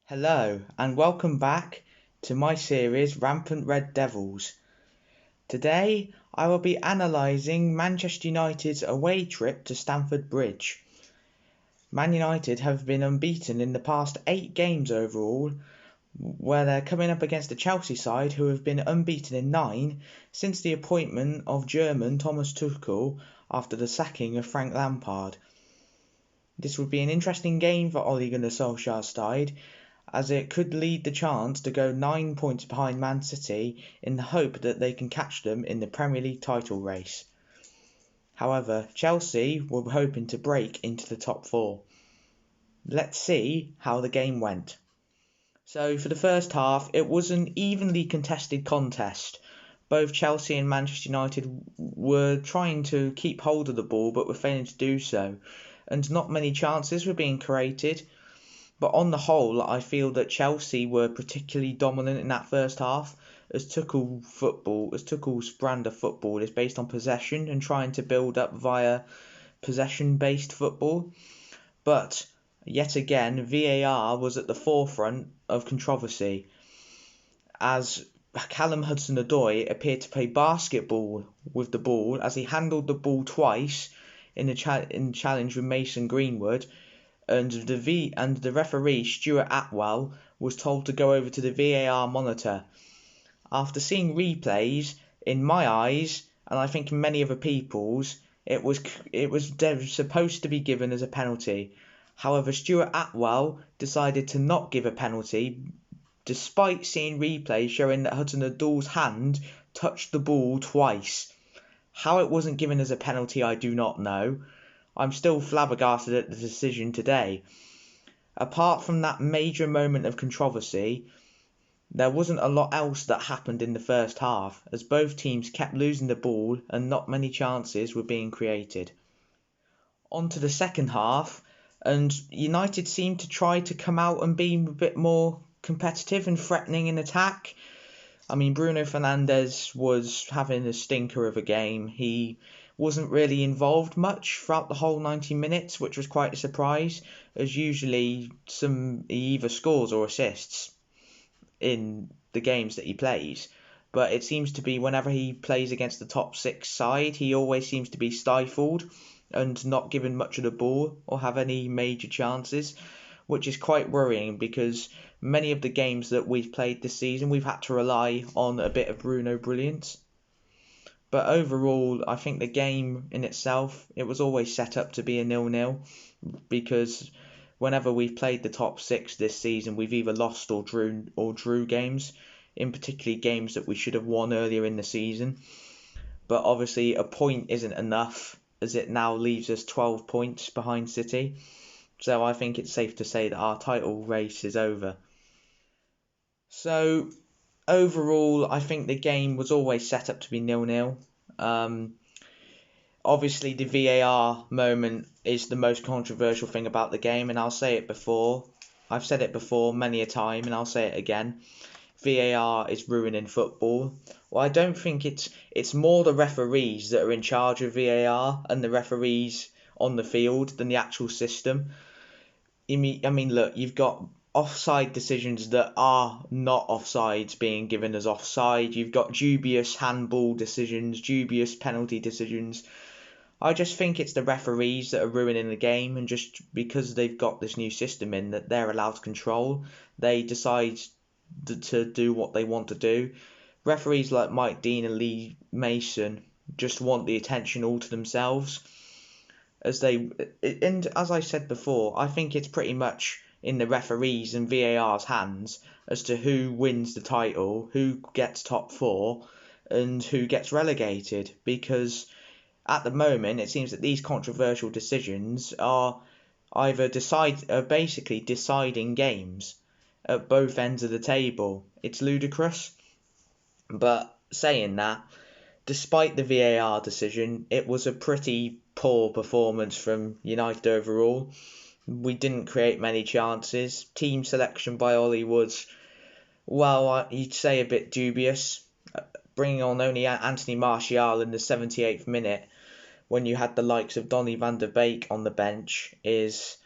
Hello, and welcome back to my series Rampant Red Devils. Today, I will be analysing Manchester United's away trip to Stamford Bridge. Man United have been unbeaten in the past 8 games overall, where they're coming up against the Chelsea side who have been unbeaten in 9 since the appointment of German Thomas Tuchel after the sacking of Frank Lampard. This would be an interesting game for Ole Gunnar Solskjaer's side, as it could lead the chance to go 9 points behind Man City in the hope that they can catch them in the Premier League title race. However, Chelsea were hoping to break into the top 4. Let's see how the game went. So for the first half, it was an evenly contested contest. Both Chelsea and Manchester United were trying to keep hold of the ball but were failing to do so, and not many chances were being created. But on the whole, I feel that Chelsea were particularly dominant in that first half, as Tuchel's brand of football is based on possession and trying to build up via possession-based football. But yet again, VAR was at the forefront of controversy, as Callum Hudson-Odoi appeared to play basketball with the ball as he handled the ball twice in the challenge with Mason Greenwood. And the referee, Stuart Atwell, was told to go over to the VAR monitor. After seeing replays, in my eyes, and I think in many other people's, it was supposed to be given as a penalty. However, Stuart Atwell decided to not give a penalty, despite seeing replays showing that Hudson-Odoi's hand touched the ball twice. How it wasn't given as a penalty, I do not know. I'm still flabbergasted at the decision today. Apart from that major moment of controversy, there wasn't a lot else that happened in the first half, as both teams kept losing the ball and not many chances were being created. On to the second half, and United seemed to try to come out and be a bit more competitive and threatening in attack. I mean, Bruno Fernandes was having a stinker of a game. He wasn't really involved much throughout the whole 90 minutes, which was quite a surprise, as usually he either scores or assists in the games that he plays. But it seems to be whenever he plays against the top 6 side, he always seems to be stifled and not given much of the ball or have any major chances, which is quite worrying because many of the games that we've played this season, we've had to rely on a bit of Bruno brilliance. But overall, I think the game in itself, it was always set up to be a 0-0, because whenever we've played the top 6 this season, we've either lost or drew games, in particularly games that we should have won earlier in the season. But obviously a point isn't enough, as it now leaves us 12 points behind City. So I think it's safe to say that our title race is over. So overall, I think the game was always set up to be 0-0. Obviously, the VAR moment is the most controversial thing about the game, and I'll say it before. I've said it before many a time, and I'll say it again. VAR is ruining football. Well, I don't think it's more the referees that are in charge of VAR and the referees on the field than the actual system. I mean, look, you've got offside decisions that are not offsides being given as offside. You've got dubious handball decisions, dubious penalty decisions. I just think it's the referees that are ruining the game, and just because they've got this new system in that they're allowed to control, they decide to do what they want to do. Referees like Mike Dean and Lee Mason just want the attention all to themselves. And as I said before, I think it's pretty much in the referees and VAR's hands as to who wins the title, who gets top 4, and who gets relegated. Because at the moment, it seems that these controversial decisions are basically deciding games at both ends of the table. It's ludicrous. But saying that, despite the VAR decision, it was a pretty poor performance from United overall. We didn't create many chances. Team selection by Ollie was, well, you'd say a bit dubious. Bringing on only Anthony Martial in the 78th minute when you had the likes of Donny van der Beek on the bench is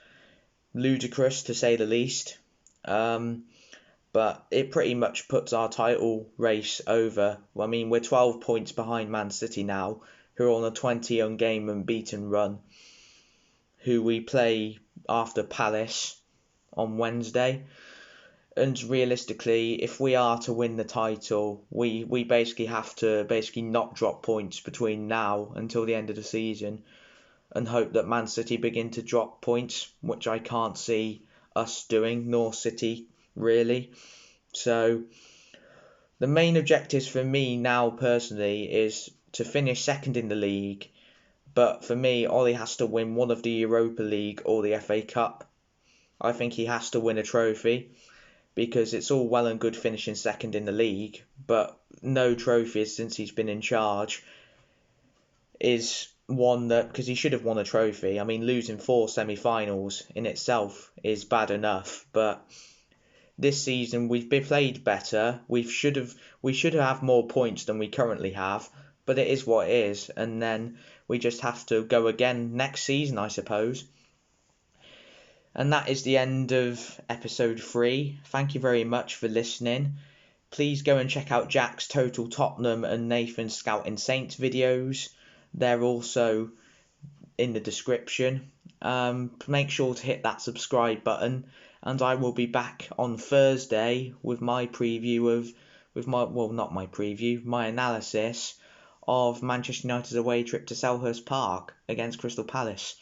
ludicrous, to say the least. But it pretty much puts our title race over. I mean, we're 12 points behind Man City now, who are on a 20 unbeaten unbeaten run, who we play after Palace on Wednesday. And realistically, if we are to win the title, we basically have to not drop points between now until the end of the season, and hope that Man City begin to drop points, which I can't see us doing, nor City really. So the main objectives for me now personally is to finish second in the league, but for me, Ollie has to win one of the Europa League or the FA Cup. I think he has to win a trophy, because it's all well and good finishing second in the league, but no trophies since he's been in charge is one that, because he should have won a trophy. I mean, losing 4 semi-finals in itself is bad enough, but this season we've played better. We should have more points than we currently have, but it is what it is, and then we just have to go again next season, I suppose. And that is the end of episode 3. Thank you very much for listening. Please go and check out Jack's Total Tottenham and Nathan's Scouting Saints videos. They're also in the description. Make sure to hit that subscribe button, and I will be back on Thursday with my my analysis of Manchester United's away trip to Selhurst Park against Crystal Palace.